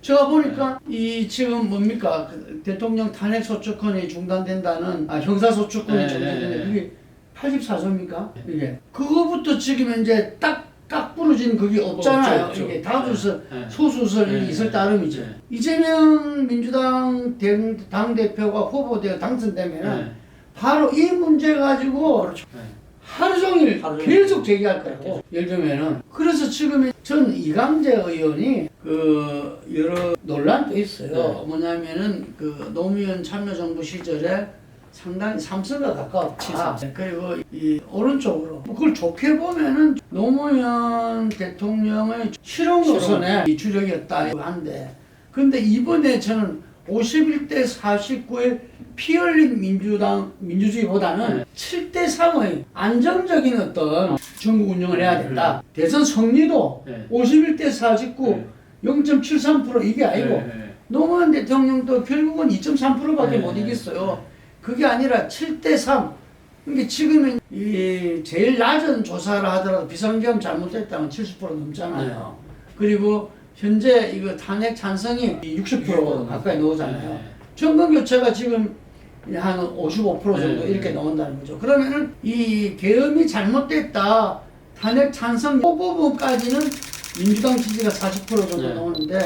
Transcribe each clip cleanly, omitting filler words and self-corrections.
제가 보니까 이 지금 뭡니까 그 대통령 탄핵 소추권이 중단된다는 형사소추권이 중단된다 그게 84조입니까 이게 그거부터 지금 이제 딱 부러진 그게 없잖아요. 없죠. 이게 다수설 소수설이 있을 따름이죠. 이재명 민주당 당 대표가 후보되어 당선되면은 바로 이 문제 가지고 그렇죠. 하루 종일 계속 제기할 거라고. 예를 들면은 그래서 지금 전 이강재 의원이 그 여러 논란도 있어요. 뭐냐면은 그 노무현 참여정부 시절에 상당히 삼선과 가까웠다. 그리고 이 오른쪽으로 그걸 좋게 보면은 노무현 대통령의 실용 노선의 이 주력이었다 한데 근데 이번에 저는 51대 49의 피 흘린 민주주의보다는 7대 3의 안정적인 어떤 전국 운영을 해야 된다. 대선 승리도 51대 49 0.73% 이게 아니고 노무현 대통령도 결국은 2.3%밖에 못 이겼어요. 그게 아니라 7대 3. 그러니까 지금은 이 제일 낮은 조사를 하더라도 비상계엄 잘못됐다면 70% 넘잖아요. 그리고 현재 이거 탄핵 찬성이 60% 가까이 나오잖아요. 정권 교체가 지금 한 55% 정도 이렇게 나온다는 거죠. 그러면은 이 계엄이 잘못됐다. 탄핵 찬성 이 부분까지는 민주당 지지가 40% 정도 나오는데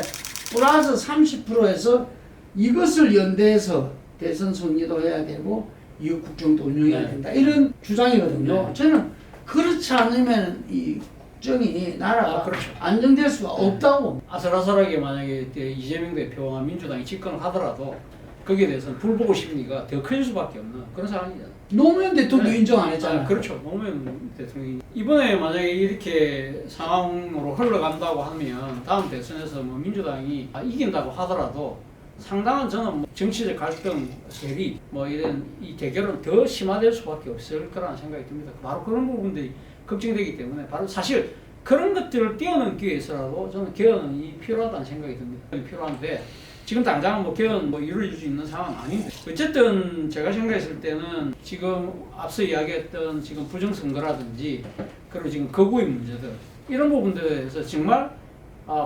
플러스 30%에서 이것을 연대해서 대선 승리도 해야 되고 이후 국정도 운영해야 된다. 이런 주장이거든요. 저는 그렇지 않으면 이 국정이 나라가 그렇죠. 안정될 수가 없다고. 아슬아슬하게 만약에 이재명 대표와 민주당이 집권을 하더라도 거기에 대해서는 불보고 심리가 더 커질 수밖에 없는 그런 상황이잖아요. 노무현 대통령 인정 안 했잖아요. 그렇죠. 노무현 대통령이 이번에 만약에 이렇게 상황으로 흘러간다고 하면 다음 대선에서 뭐 민주당이 이긴다고 하더라도 상당한 저는 뭐 정치적 갈등, 대립 뭐 이런 이 대결은 더 심화될 수밖에 없을 거라는 생각이 듭니다. 바로 그런 부분들이 걱정되기 때문에 바로 사실 그런 것들을 뛰어넘기 위해서라도 저는 개헌이 필요하다는 생각이 듭니다. 필요한데 지금 당장은 뭐 개헌 뭐 이루어질 수 있는 상황은 아닌데 어쨌든 제가 생각했을 때는 지금 앞서 이야기했던 지금 부정선거라든지 그리고 지금 거구의 문제들 이런 부분들에 대해서 정말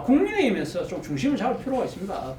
국민의힘에서 좀 중심을 잡을 필요가 있습니다.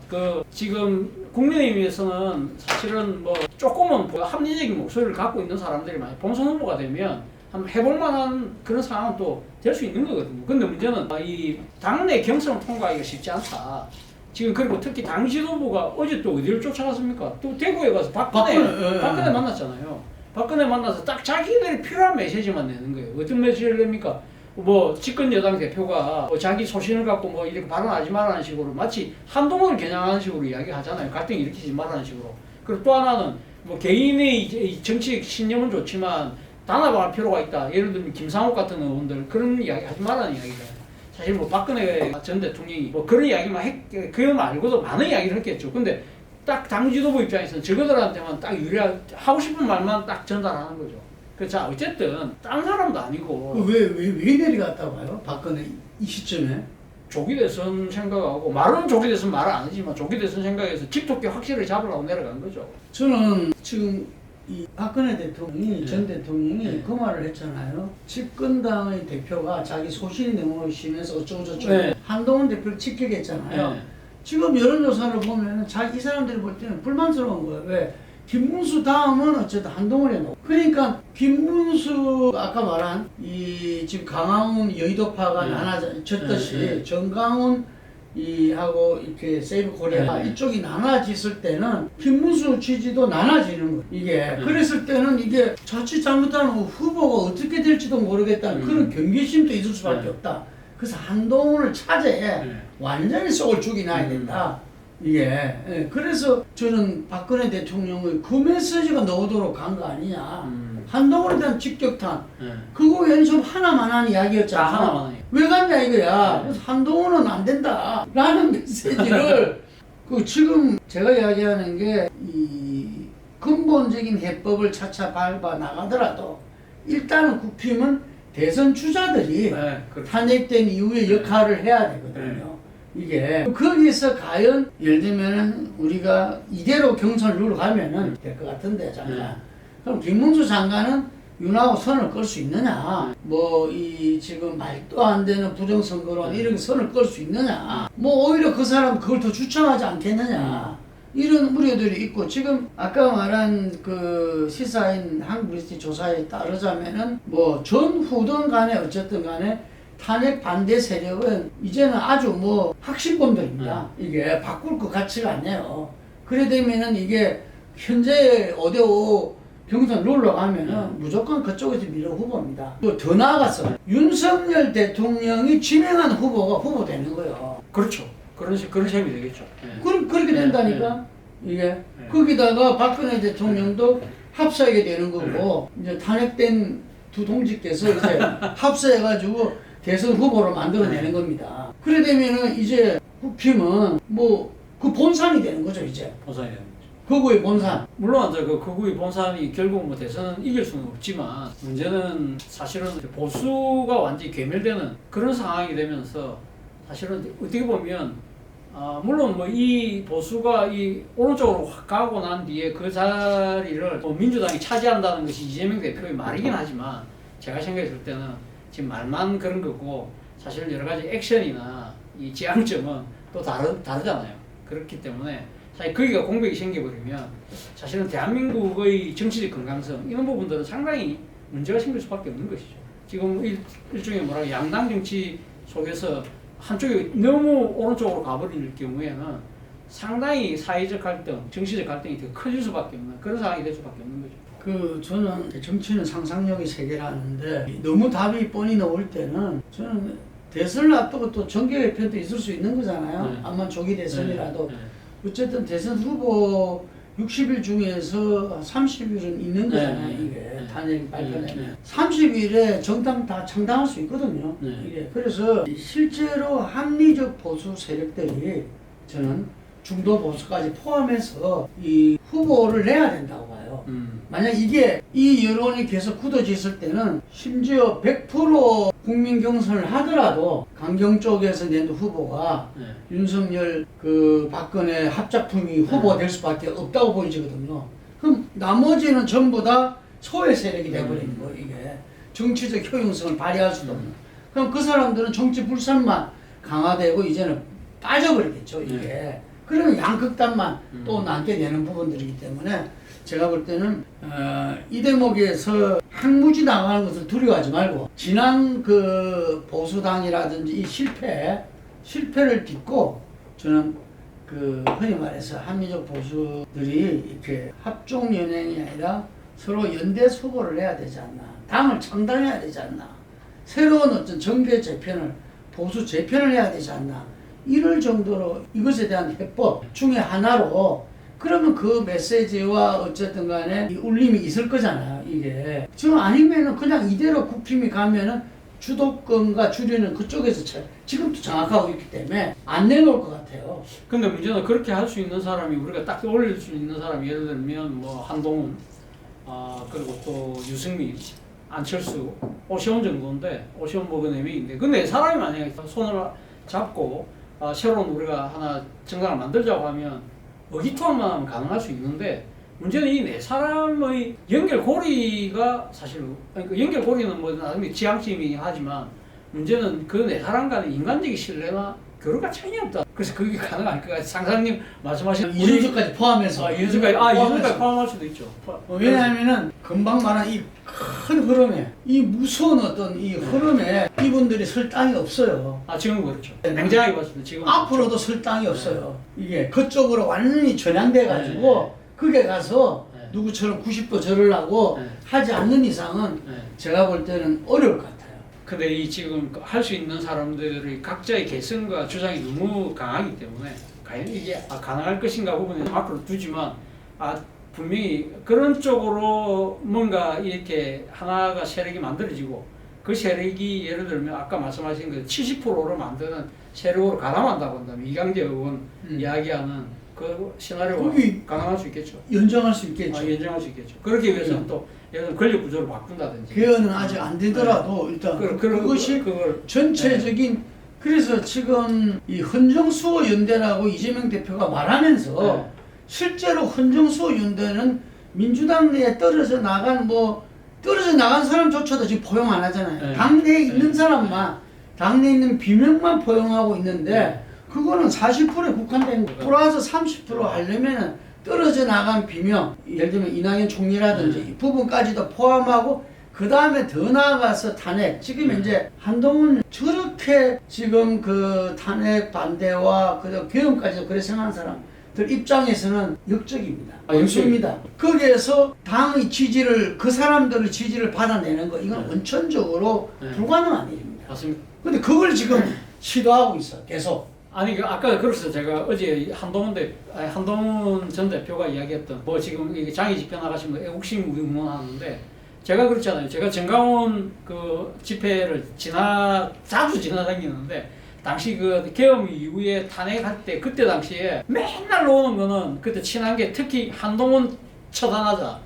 지금 국민의힘에서는 사실은 뭐 조금은 합리적인 목소리를 갖고 있는 사람들이 많이 본선 후보가 되면 한번 해볼 만한 그런 상황은 또 될 수 있는 거거든요. 근데 문제는 이 당내 경선을 통과하기가 쉽지 않다. 지금 그리고 특히 당 지도부가 어제 또 어디를 쫓아갔습니까? 또 대구에 가서 박근혜 만났잖아요. 박근혜 만나서 딱 자기들이 필요한 메시지만 내는 거예요. 어떤 메시지를 냅니까? 뭐 집권 여당 대표가 자기 소신을 갖고 뭐 이렇게 발언하지 말라는 식으로 마치 한동훈을 겨냥하는 식으로 이야기하잖아요. 갈등 일으키지 말라는 식으로. 그리고 또 하나는 뭐 개인의 정치적 신념은 좋지만 단합할 필요가 있다. 예를 들면 김상욱 같은 의원들 그런 이야기 하지 말라는 이야기잖아요. 사실 뭐 박근혜 전 대통령이 뭐 그런 이야기만 그 말고도 많은 이야기를 했겠죠. 근데 딱 당 지도부 입장에서는 저거들한테만 딱 하고 싶은 말만 딱 전달하는 거죠. 자 어쨌든 딴 사람도 아니고 왜 내려갔다고 봐요? 박근혜 이 시점에 조기 대선 생각하고 말은 조기 대선 말을 안 하지만 조기 대선 생각해서 집토끼 확실히 잡으려고 내려간 거죠. 저는 지금 이 박근혜 대통령이 전 대통령이 그 말을 했잖아요. 집권당의 대표가 자기 소신이 너무 심해서 어쩌고저쩌고 한동훈 대표를 직격했잖아요. 지금 여론조사를 보면 이 사람들이 볼 때는 불만스러운 거예요. 왜? 김문수 다음은 어쨌든 한동훈이 나오고 그러니까 김문수 아까 말한 이 지금 강화문 여의도파가 나눠졌듯이 정강훈 하고 이렇게 세이브 코리아 이쪽이 나눠졌을 때는 김문수 지지도 나눠지는 거예요. 이게 그랬을 때는 이게 자칫 잘못하면 후보가 어떻게 될지도 모르겠다는 그런 경계심도 있을 수밖에 없다. 그래서 한동훈을 차제에 완전히 쏙을 죽여놔야 된다. 이게 그래서 저는 박근혜 대통령의 그 메시지가 나오도록 간 거 아니냐. 한동훈에 대한 직격탄 그거 외에는 좀 하나만한 이야기였잖아. 왜 갔냐 이거야. 그래서 한동훈은 안 된다 라는 메시지를 지금 제가 이야기하는 게 이 근본적인 해법을 차차 밟아 나가더라도 일단은 국힘은 대선 주자들이 탄핵된 이후에 역할을 해야 되거든요. 이게 거기서 과연 예를 들면은 우리가 이대로 경선을 누르 가면은 될 것 같은데 잠깐 그럼 김문수 장관은 윤하고 선을 끌 수 있느냐, 뭐 이 지금 말도 안 되는 부정선거론 이런 선을 끌 수 있느냐, 뭐 오히려 그 사람 그걸 더 추천하지 않겠느냐, 이런 우려들이 있고, 지금 아까 말한 그 시사인 한국리스트 조사에 따르자면은 뭐 전후든 간에 어쨌든 간에 탄핵 반대 세력은 이제는 아주 뭐 확신범들입니다. 이게 바꿀 것 같지가 않네요. 그래 되면은 이게 현재 5대5 경선 룰로 가면은 무조건 그쪽에서 밀어 후보입니다. 또 더 나아가서 윤석열 대통령이 지명한 후보가 후보되는 거예요. 그렇죠. 그런 셈이 되겠죠. 그렇게 된다니까. 이게 거기다가 박근혜 대통령도 합사하게 되는 거고, 이제 탄핵된 두 동지께서 이제 합사해가지고 대선 후보로 만들어내는 겁니다. 그래 되면은 이제 국힘은 뭐 그 본산이 되는 거죠, 이제. 본산이 되는 거죠. 거구의 본산. 물론 이제 그 극우의 본산이 결국 뭐 대선은 이길 수는 없지만, 문제는 사실은 보수가 완전히 괴멸되는 그런 상황이 되면서, 사실은 어떻게 보면 물론 뭐 이 보수가 이 오른쪽으로 확 가고 난 뒤에 그 자리를 뭐 민주당이 차지한다는 것이 이재명 대표의 말이긴 하지만, 제가 생각했을 때는 지금 말만 그런 거고, 사실 여러 가지 액션이나 이 지향점은 또 다르잖아요. 그렇기 때문에 사실 거기가 공백이 생겨버리면 사실은 대한민국의 정치적 건강성 이런 부분들은 상당히 문제가 생길 수밖에 없는 것이죠. 지금 일종의 뭐라 양당 정치 속에서 한쪽이 너무 오른쪽으로 가버릴 경우에는 상당히 사회적 갈등, 정치적 갈등이 더 커질 수밖에 없는 그런 상황이 될 수밖에 없는 거죠. 저는 정치는 상상력의 세계라는데, 너무 답이 뻔히 나올 때는 저는 대선을 앞두고 또 정계개편도 있을 수 있는 거잖아요. 아마 조기 대선이라도. 어쨌든 대선 후보 60일 중에서 30일은 있는 거잖아요. 이게 탄핵 발표되면 30일에 정당 다 창당할 수 있거든요. 이게 그래서 실제로 합리적 보수 세력들이 저는 중도 보수까지 포함해서 이 후보를 내야 된다고 봐요. 만약 이게 이 여론이 계속 굳어졌을 때는 심지어 100% 국민 경선을 하더라도 강경 쪽에서 낸 후보가 윤석열 그 박근혜 합작품이 후보가 될 수밖에 없다고 보이지거든요. 그럼 나머지는 전부 다 소외 세력이 돼버리는 거예요. 이게 정치적 효용성을 발휘할 수도 없는. 그럼 그 사람들은 정치 불산만 강화되고 이제는 빠져버리겠죠. 이게. 그러면 양극단만 또 남게 되는 부분들이기 때문에 제가 볼 때는 이 대목에서 항무지 나가는 것을 두려워하지 말고, 지난 그 보수당이라든지 이 실패를 딛고, 저는 그 흔히 말해서 합리적 보수들이 이렇게 합종 연행이 아니라 서로 연대 수보를 해야 되지 않나, 당을 창당해야 되지 않나, 새로운 어떤 정계 재편을, 보수 재편을 해야 되지 않나, 이럴 정도로 이것에 대한 해법 중에 하나로, 그러면 그 메시지와 어쨌든 간에 이 울림이 있을 거잖아요. 이게 지금 아니면은 그냥 이대로 국힘이 가면은 주도권과 주류는 그쪽에서 지금도 장악하고 있기 때문에 안 내놓을 것 같아요. 근데 문제는 그렇게 할 수 있는 사람이, 우리가 딱 떠올릴 수 있는 사람이 예를 들면 뭐 한동훈, 그리고 또 유승민, 안철수, 오시원 정도인데, 오시원 뭐그 4명인데, 그 4사람이 만약에 손을 잡고 새로운 우리가 하나 정당을 만들자고 하면 의기투합만 하면 가능할 수 있는데, 문제는 이 4사람의 연결고리가 사실, 그러니까 연결고리는 뭐 나중에 지향점이긴 하지만, 문제는 그 4사람 간의 인간적인 신뢰나 교류가 전혀 없다. 그래서 그게 가능할 것 같아요. 상사님 말씀하신 이준석까지 포함해서. 이준석까지 포함할 수도 있죠. 왜냐하면은 금방 말한 이 큰 흐름에, 이 무서운 어떤 이 흐름에 이분들이 설 땅이 없어요. 지금 그렇죠. 냉정하게 봤을 때 지금 앞으로도 설 땅이 없어요. 이게 그쪽으로 완전히 전향돼 가지고 거기에 가서 누구처럼 90도 절을 하고 하지 않는 이상은 제가 볼 때는 어려울 것 같아요. 근데 이 지금 할 수 있는 사람들의 각자의 개성과 주장이 너무 강하기 때문에 과연 이게 가능할 것인가 부분은 앞으로 두지만, 분명히 그런 쪽으로 뭔가 이렇게 하나가 세력이 만들어지고, 그 세력이 예를 들면 아까 말씀하신 그 70%를 만드는 세력으로 가담한다고 한다면, 이강재 의원 이야기하는 그 시나리오가 가능할 수 있겠죠. 연장할 수 있겠죠. 연장할 수 있겠죠. 그렇기 위해서는 또 예를 들면 권력 구조를 바꾼다든지. 개헌은 아직 안 되더라도 일단 그것이 전체적인. 그래서 지금 이 헌정수호 연대라고 이재명 대표가 말하면서 실제로 헌정수호 연대는 민주당 내에 떨어져 나간 뭐 떨어져 나간 사람조차도 지금 포용 안 하잖아요. 네. 당내에 있는 네. 사람만, 당내에 있는 비명만 포용하고 있는데 네. 그거는 40%에 국한된 거. 플러스 30% 하려면은 떨어져 나간 비명, 예를 들면 이낙연 총리라든지 이 부분까지도 포함하고 그 다음에 더 나아가서 탄핵. 지금 이제 한동훈 저렇게 지금 그 탄핵 반대와 그 개헌까지도 그래 생각하는 사람들 입장에서는 역적입니다. 원수입니다. 거기에서 당의 지지를 그 사람들의 지지를 받아내는 거 이건 원천적으로 불가능한 일입니다. 맞습니다. 근데 그걸 지금 시도하고 있어 계속. 아니 아까 그래서 제가 어제 한동훈 전 대표가 이야기했던 뭐 지금 이게 장애 집회 나가시면 애국심 의문하는데 제가 그렇잖아요. 제가 정강원 그 집회를 자주 지나다니는데 당시 그 계엄 이후에 탄핵할 때 그때 당시에 맨날 나오는 거는 그때 친한계 특히 한동훈 처단하자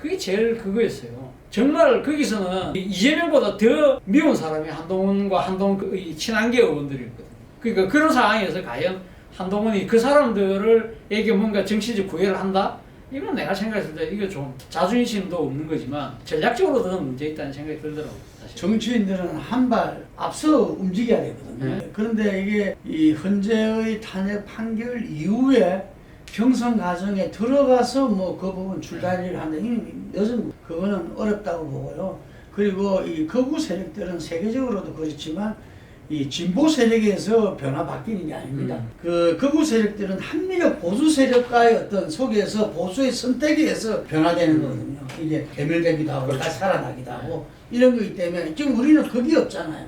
그게 제일 그거였어요. 정말 거기서는 이재명보다 더 미운 사람이 한동훈과 한동훈 그 친한계 의원들이었거든요. 그러니까 그런 상황에서 과연 한동훈이 그 사람들에게 뭔가 정치적 구애를 한다? 이건 내가 생각했을 때 이거 좀 자존심도 없는 거지만 전략적으로도 문제 있다는 생각이 들더라고요. 사실. 정치인들은 한 발 앞서 움직여야 되거든요. 그런데 이게 이 헌재의 탄핵 판결 이후에 경선 과정에 들어가서 뭐 그 부분 줄다리기를 한다. 이미 늦은 그거는 어렵다고 보고요. 그리고 이 극우 세력들은 세계적으로도 그렇지만 이 진보 세력에서 변화 바뀌는 게 아닙니다. 그 극우 세력들은 합리적 보수 세력과의 어떤 속에서 보수의 선택에 의해서 변화되는 거거든요. 이게 개멸되기도 하고 다시 살아나기도 하고 이런 거기 때문에 지금 우리는 그게 없잖아요.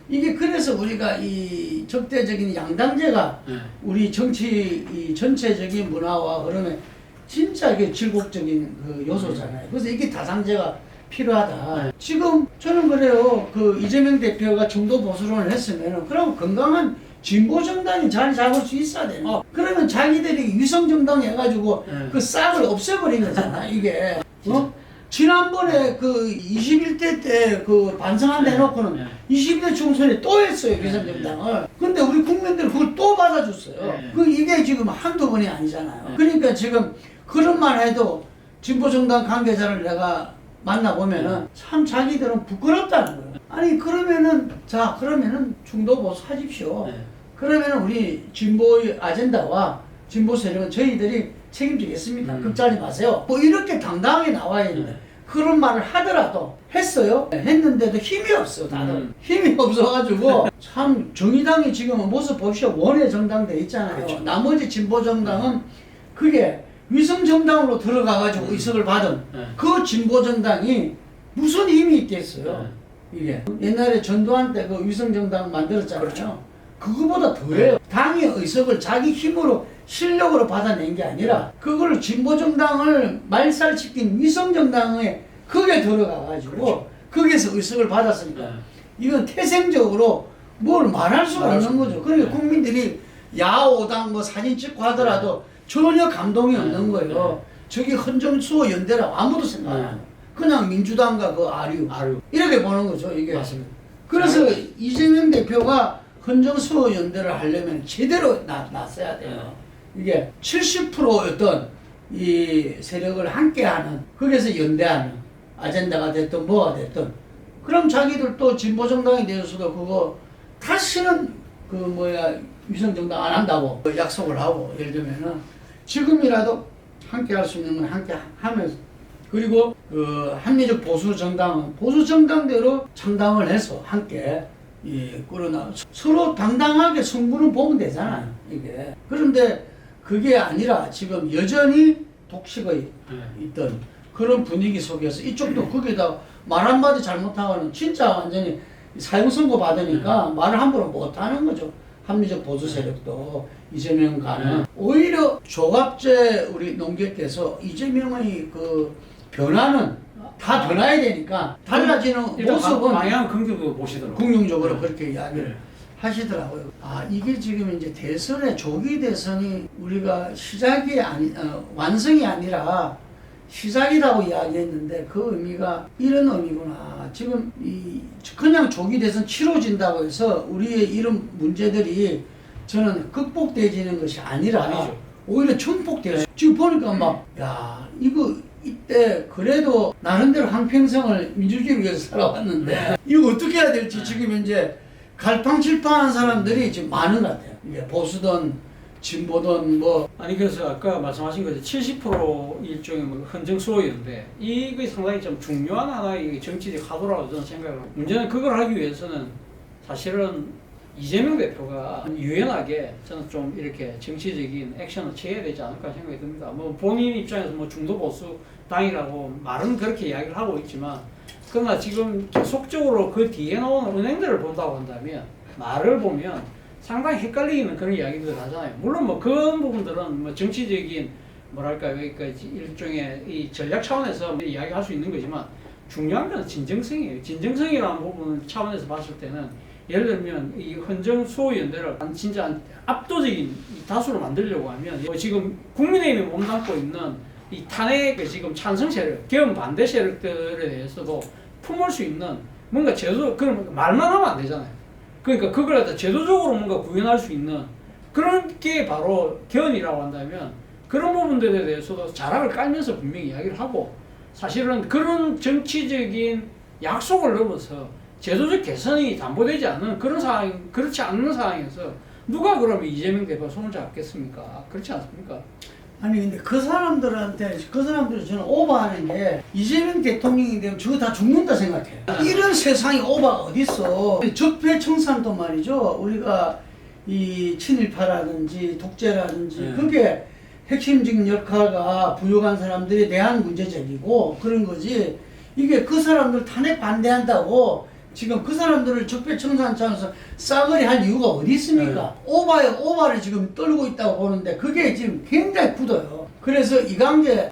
이게 그래서 우리가 이 적대적인 양당제가 우리 정치 이 전체적인 문화와 흐름에 진짜 이게 질곡적인 그 요소잖아요. 그래서 이게 다상제가 필요하다. 지금 저는 그래요. 그 이재명 대표가 중도 보수론을 했으면 그럼 건강한 진보 정당이 자리 잡을 수 있어야 되는 거야. 그러면 자기들이 위성 정당 해가지고 그 싹을 없애버린 거잖아. 이게. 지난번에 그 21대 때 그 반성한 데 해놓고는 21대 총선에 또 했어요. 위성 정당을. 근데 우리 국민들은 그걸 또 받아줬어요. 그 이게 지금 한두 번이 아니잖아요. 그러니까 지금 그런 말 해도 진보 정당 관계자를 내가 만나보면은 참 자기들은 부끄럽다는 거예요. 아니 그러면은 그러면은 중도 보수 하십시오. 그러면은 우리 진보의 아젠다와 진보 세력은 저희들이 책임지겠습니다. 걱정하지 마세요. 뭐 이렇게 당당하게 나와야 되는데 그런 말을 하더라도 했어요. 했는데도 힘이 없어 다들. 힘이 없어가지고 참 정의당이 지금 모습 보십시오. 원외 정당돼 있잖아요. 그렇죠. 나머지 진보 정당은 그게 위성 정당으로 들어가가지고 의석을 받은 그 진보 정당이 무슨 힘이 있겠어요. 이게 옛날에 전두환 때 그 위성 정당 만들었잖아요. 그렇죠. 그거보다 더해요. 당이 의석을 자기 힘으로 실력으로 받아낸 게 아니라 그걸 진보 정당을 말살시킨 위성 정당에 그게 들어가가지고 그렇죠. 거기서 의석을 받았으니까 이건 태생적으로 뭘 말할 수가 없는 거죠. 그러니까 국민들이 야오당 뭐 사진 찍고 하더라도 전혀 감동이 없는 거예요. 저기 헌정수호 연대라고 아무도 생각 안 해요. 그냥 민주당과 그 아류 이렇게 보는 거죠. 이게. 맞습니다. 그래서 이재명 대표가 헌정수호 연대를 하려면 제대로 났어야 돼요. 이게 70%였던 이 세력을 함께하는 거기서 연대하는 아젠다가 됐든 뭐가 됐든 그럼 자기들 또 진보정당이 되어서도 그거 다시는 위성정당 안 한다고 약속을 하고 예를 들면은 지금이라도 함께 할 수 있는 건 함께 하면서 그리고 그 합리적 보수 정당은 보수 정당대로 창당을 해서 함께 꾸려나 서로 당당하게 성분을 보면 되잖아요. 이게 그런데 그게 아니라 지금 여전히 독식의 있던 그런 분위기 속에서 이쪽도 거기다 말 한마디 잘못하고는 진짜 완전히 사형선고 받으니까 말을 함부로 못하는 거죠. 합리적 보수 세력도 이재명과는 오히려 조갑제 우리 농객께서 이재명의 그 변화는 다 변화해야 되니까 달라지는 모습은 방향 긍정적으로 보시더라고요. 긍정적으로 그렇게 이야기를 하시더라고요. 이게 지금 이제 대선의 조기 대선이 우리가 시작이 완성이 아니라 시작이라고 이야기했는데 그 의미가 이런 의미구나. 지금 그냥 조기 대선 치러진다고 해서 우리의 이런 문제들이 저는 극복되지는 것이 아니라 오히려 증폭돼요. 지금 보니까 이거 이때 그래도 나름대로 한평생을 민주주의를 위해서 살아왔는데 이거 어떻게 해야 될지 지금 이제 갈팡질팡한 사람들이 지금 많은 것 같아요. 이게 보수든 진보든 뭐 아니 그래서 아까 말씀하신 거죠. 70% 일종의 뭐 헌정 수호였는데 이게 상당히 좀 중요한 하나의 정치적 화두라고 저는 생각을 합니다. 문제는 그걸 하기 위해서는 사실은 이재명 대표가 유연하게 저는 좀 이렇게 정치적인 액션을 취해야 되지 않을까 생각이 듭니다. 뭐 본인 입장에서 뭐 중도 보수 당이라고 말은 그렇게 이야기를 하고 있지만 그러나 지금 계속적으로 그 뒤에 나오는 은행들을 본다고 한다면 말을 보면 상당히 헷갈리는 그런 이야기들을 하잖아요. 물론 뭐 그런 부분들은 뭐 정치적인 뭐랄까 여기까지 일종의 이 전략 차원에서 이야기할 수 있는 거지만 중요한 건 진정성이에요. 진정성이라는 부분 차원에서 봤을 때는 예를 들면 이 헌정 수호 연대를 진짜 압도적인 다수로 만들려고 하면 뭐 지금 국민의힘이 몸담고 있는 이 탄핵 지금 찬성 세력, 개헌 반대 세력들에 대해서도 품을 수 있는 뭔가 제도 그런 말만 하면 안 되잖아요. 그러니까 그걸 갖다 제도적으로 뭔가 구현할 수 있는 그런 게 바로 개헌이라고 한다면 그런 부분들에 대해서도 자락을 깔면서 분명히 이야기를 하고 사실은 그런 정치적인 약속을 넘어서 제도적 개선이 담보되지 않는 그런 상황, 그렇지 않는 상황에서 누가 그러면 이재명 대표 손을 잡겠습니까? 그렇지 않습니까? 아니 근데 그 사람들은 저는 오버하는 게 이재명 대통령이 되면 저거 다 죽는다 생각해요. 이런 세상에 오버가 어딨어. 적폐청산도 말이죠. 우리가 이 친일파라든지 독재라든지 그게 핵심적인 역할과 부여한 사람들에 대한 문제적이고 그런 거지. 이게 그 사람들 탄핵 반대한다고 지금 그 사람들을 적폐청산 차원에서 싸그리 할 이유가 어디 있습니까? 오바를 지금 떨고 있다고 보는데 그게 지금 굉장히 굳어요. 그래서 이광재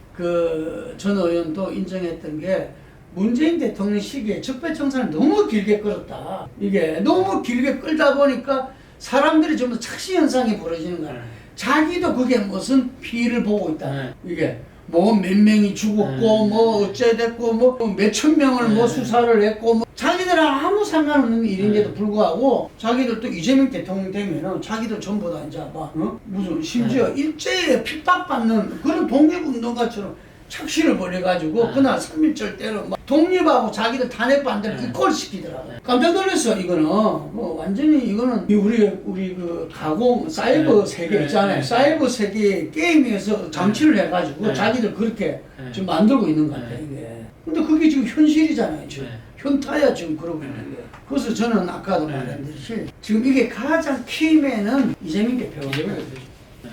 전 의원도 인정했던 게 문재인 대통령 시기에 적폐청산을 너무 길게 끌었다. 이게 너무 길게 끌다 보니까 사람들이 좀 더 착시 현상이 벌어지는 거야. 자기도 그게 무슨 피해를 보고 있다. 이게 뭐 몇 명이 죽었고 뭐 어째됐고 뭐 몇천 명을 뭐 수사를 했고 뭐 자기들은 아무 상관없는 일인데도 불구하고 자기들도 이재명 대통령 되면은 자기들 전부 다 이제 막 무슨 심지어 일제에 핍박받는 그런 독립운동가처럼 착시를 벌여가지고 그날 3.1절 때로 막 독립하고 자기들 탄핵 반대를 이꼴 시키더라고요. 깜짝 놀랐어. 이거는 뭐 완전히 이거는 우리 그 가공 사이버 세계 있잖아요. 사이버 세계 게임에서 장치를 해가지고 자기들 그렇게 지금 만들고 있는 것 같아요. 이게. 근데 그게 지금 현실이잖아요. 지금 현타야 지금 그러고 있는 게. 그래서 저는 아까도 말했듯이 지금 이게 가장 키맨은 이재명 대표가.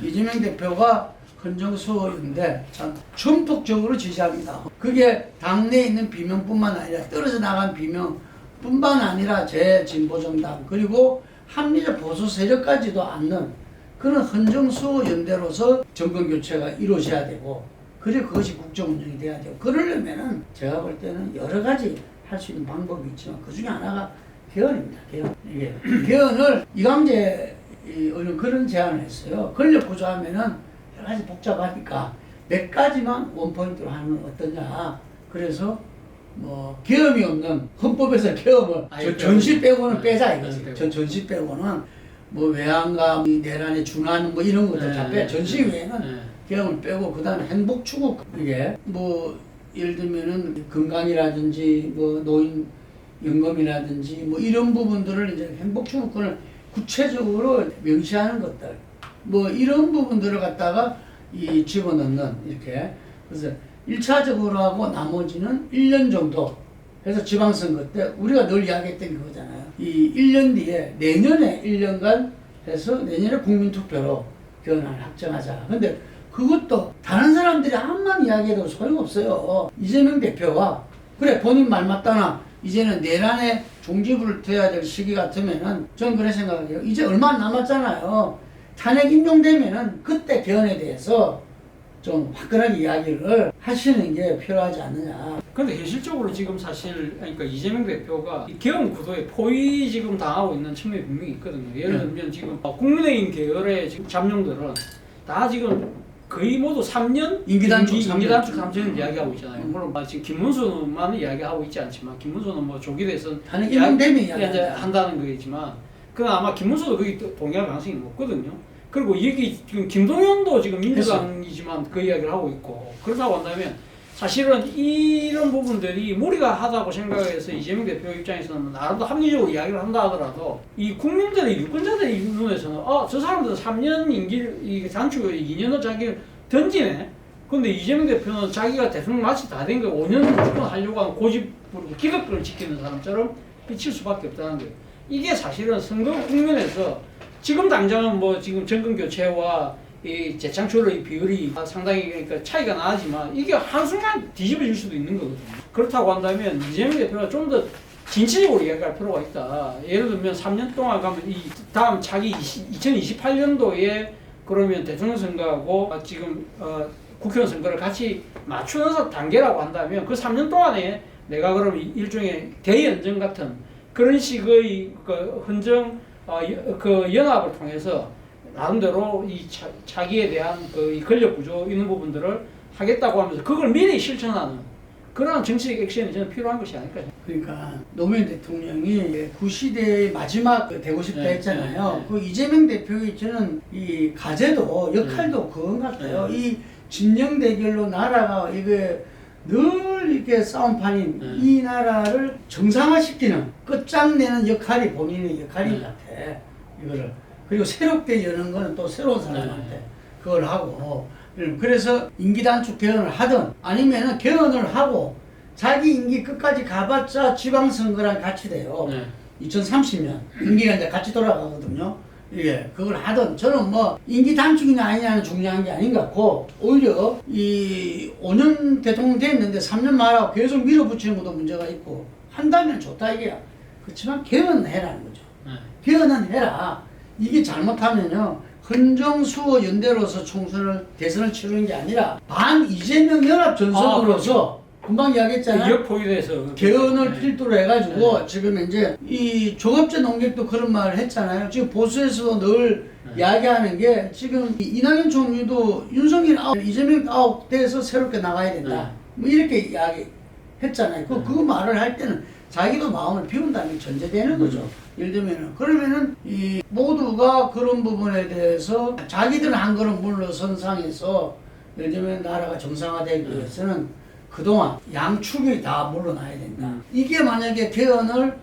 이재명 대표가 헌정수호인데 참 전폭적으로 지지합니다. 그게 당내에 있는 비명뿐만 아니라 떨어져 나간 비명뿐만 아니라 제진보정당 그리고 합리적 보수 세력까지도 않는 그런 헌정수호연대로서 정권교체가 이루어져야 되고 그리고 그것이 국정운영이 돼야 되고 그러려면은 제가 볼 때는 여러 가지 할 수 있는 방법이 있지만 그 중에 하나가 개헌입니다. 개헌. 이게 개헌을 이광재 의원 그런 제안을 했어요. 권력 구조하면은 여러 가지 복잡하니까 몇 가지만 원포인트로 하는 건 어떠냐. 그래서 뭐 계엄이 없는 헌법에서 계엄을 전시 빼고는 빼자 이거지. 전시 빼고는 뭐 외환과 내란에 준하는 뭐 이런 것들 다 빼. 전시 외에는 계엄을 빼고 그다음에 행복 추구 이게 뭐 예를 들면은 건강이라든지 뭐 노인 연금이라든지 뭐 이런 부분들을 이제 행복 추구권을 구체적으로 명시하는 것들. 뭐 이런 부분들을 갖다가 집어넣는 이렇게 그래서 1차적으로 하고 나머지는 1년 정도 해서 지방선거 때 우리가 늘 이야기했던 그거잖아요. 이 1년 뒤에 내년에 1년간 해서 내년에 국민투표로 개헌안을 확정하자. 근데 그것도 다른 사람들이 암만 이야기해도 소용없어요. 이재명 대표가 그래 본인 말 맞다나 이제는 내란에 종지부를 둬야 될 시기 같으면은 저는 그래 생각해요. 이제 얼마 안 남았잖아요. 탄핵 인용되면은 그때 개헌에 대해서 좀 화끈하게 이야기를 하시는 게 필요하지 않느냐. 그런데 현실적으로 지금 사실 그러니까 이재명 대표가 이 개헌 구도에 포위 지금 당하고 있는 측면이 분명히 있거든요. 예를 들면 지금 국민의힘 계열의 지금 잠룡들은 다 지금 거의 모두 3년 임기단축 3년을 이야기하고 있잖아요. 물론 지금 김문수만 이야기하고 있지 않지만 김문수는 뭐 조기 대선 탄핵 인용되면 이야기 한다는 거겠지만 그건 아마 김문수도 거기 동의할 가능성이 높거든요. 그리고 여기 지금 김동연도 지금 민주당이지만 그 이야기를 하고 있고 그렇다고 한다면 사실은 이런 부분들이 무리가 하다고 생각해서 이재명 대표 입장에서는 나름도 합리적으로 이야기를 한다 하더라도 이 국민들의 유권자들의 눈에서는 저 사람들 3년 임기를 이 단축을 2년을 자기를 던지네. 근데 이재명 대표는 자기가 대통령 마치 다 된 거 5년 무조건 하려고 하는 고집으로 기득권을 지키는 사람처럼 비칠 수밖에 없다는 거예요. 이게 사실은 선거 국면에서 지금 당장은 뭐 지금 정권 교체와 이 재창출의 비율이 상당히 그러니까 차이가 나지만 이게 한순간 뒤집어질 수도 있는 거거든요. 그렇다고 한다면 이재명 대표가 좀 더 진취적으로 이야기할 필요가 있다. 예를 들면 3년 동안 가면 이 다음 차기 2028년도에 그러면 대통령 선거하고 지금 국회의원 선거를 같이 맞추는 단계라고 한다면 그 3년 동안에 내가 그럼 일종의 대연정 같은 그런 식의 그 헌정 그 연합을 통해서 나름대로 이 자기에 대한 그 권력 구조 있는 부분들을 하겠다고 하면서 그걸 미리 실천하는 그런 정치적 액션이 저는 필요한 것이 아닐까 생각합니다. 그러니까 노무현 대통령이 구시대의 마지막 되고 싶다 네, 했잖아요. 네, 네. 그 이재명 대표의 저는 이 과제도 역할도 그건 같아요. 이 진영 대결로 나라가 이게 늘 이렇게 싸움판인 이 나라를 정상화시키는 끝장내는 역할이 본인의 역할인 것 같아. 이거를. 그리고 새롭게 여는 거는 또 새로운 사람한테 그걸 하고 그래서 임기 단축 개헌을 하든 아니면은 개헌을 하고 자기 임기 끝까지 가봤자 지방선거랑 같이 돼요. 2030년 임기가 이제 같이 돌아가거든요. 예, 그걸 하든 저는 뭐 임기 단축이냐 아니냐는 중요한 게 아닌 것 같고 오히려 이 5년 대통령 됐는데 3년 말하고 계속 밀어붙이는 것도 문제가 있고 한다면 좋다 이게야. 그렇지만 개헌은 해라는 거죠. 개헌은 해라. 이게 잘못하면요 헌정수호 연대로서 대선을 치르는 게 아니라 반 이재명 연합 전선으로서 금방 이야기했잖아요. 역포에 대해서 개헌을 필두로 해가지고 지금 이제 이 조갑재 농객도 그런 말을 했잖아요. 지금 보수에서도 늘 이야기하는 게 지금 이낙연 총리도 윤석열 아웃, 이재명 아웃 돼서 새롭게 나가야 된다. 뭐 이렇게 이야기했잖아요. 그 말을 할 때는 자기도 마음을 비운다는 게 전제되는 거죠. 예를 들면은 그러면은 이 모두가 그런 부분에 대해서 자기들 한 걸음 물러선상에서 예를 들면 나라가 정상화되기 위해서는 그동안 양축이 다 물러나야 된다. 이게 만약에 개헌을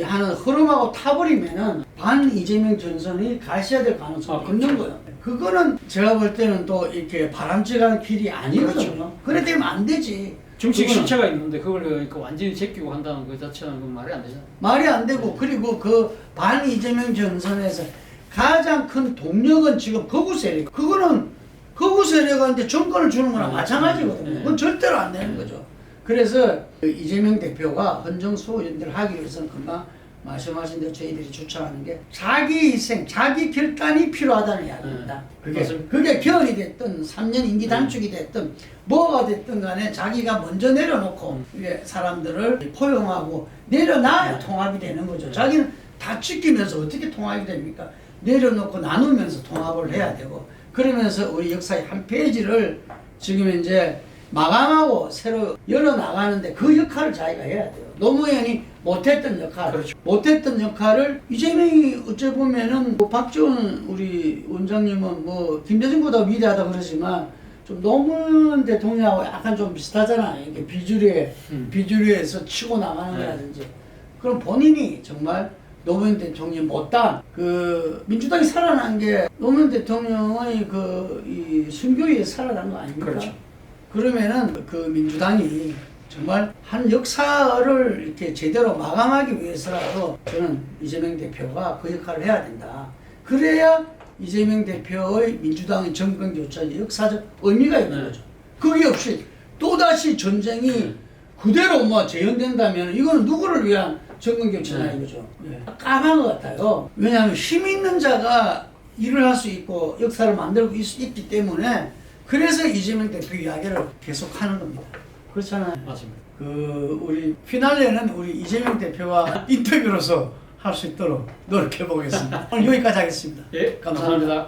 하는 흐름하고 타버리면은 반 이재명 전선이 가셔야 될 가능성이 있는 거예요. 그거는 제가 볼 때는 또 이렇게 바람직한 길이 아니거든요. 그래 되면 안 되지. 정치적 실체가 있는데 그걸 완전히 제끼고 한다는 것 자체는 그건 말이 안 되잖아요. 말이 안 되고 그리고 그 반 이재명 전선에서 가장 큰 동력은 지금 거구 세력. 그거는 거구 세력한테 정권을 주는 거랑 마찬가지거든요. 그건 절대로 안 되는 거죠. 그래서 이재명 대표가 헌정수호 연대를 하기 위해서는 금방 말씀하신 대로 저희들이 주창하는 게 자기 희생, 자기 결단이 필요하다는 이야기입니다. 그게 개헌이 됐든 3년 임기 단축이 됐든 뭐가 됐든 간에 자기가 먼저 내려놓고 이게 사람들을 포용하고 내려놔야 통합이 되는 거죠. 자기는 다 지키면서 어떻게 통합이 됩니까? 내려놓고 나누면서 통합을 해야 되고 그러면서 우리 역사의 한 페이지를 지금 이제 마감하고 새로 열어나가는데 그 역할을 자기가 해야 돼요. 노무현이 못했던 역할, 못했던 역할을 이재명이 어째 보면은 뭐 박지원 우리 원장님은 뭐 김대중보다 위대하다 그러지만 좀 노무현 대통령하고 약간 좀 비슷하잖아요. 이렇게 비주류에서 치고 나가는 거라든지. 그럼 본인이 정말 노무현 대통령이 못한 그 민주당이 살아난 게 노무현 대통령의 이 순교에 살아난 거 아닙니까? 그렇죠. 그러면은 그 민주당이 정말 한 역사를 이렇게 제대로 마감하기 위해서라도 저는 이재명 대표가 그 역할을 해야 된다. 그래야 이재명 대표의 민주당의 정권 교체의 역사적 의미가 있는 거죠. 그게 없이 또다시 전쟁이 그대로 뭐 재현된다면 이거는 누구를 위한 정권 교체냐 이거죠. 까만 것 같아요. 왜냐하면 힘 있는 자가 일을 할 수 있고 역사를 만들고 있기 때문에 그래서 이재명 대표 이야기를 계속 하는 겁니다. 그렇잖아요. 맞습니다. 우리 피날레는 우리 이재명 대표와 인터뷰로서 할 수 있도록 노력해 보겠습니다. 오늘 여기까지 하겠습니다. 예, 감사합니다.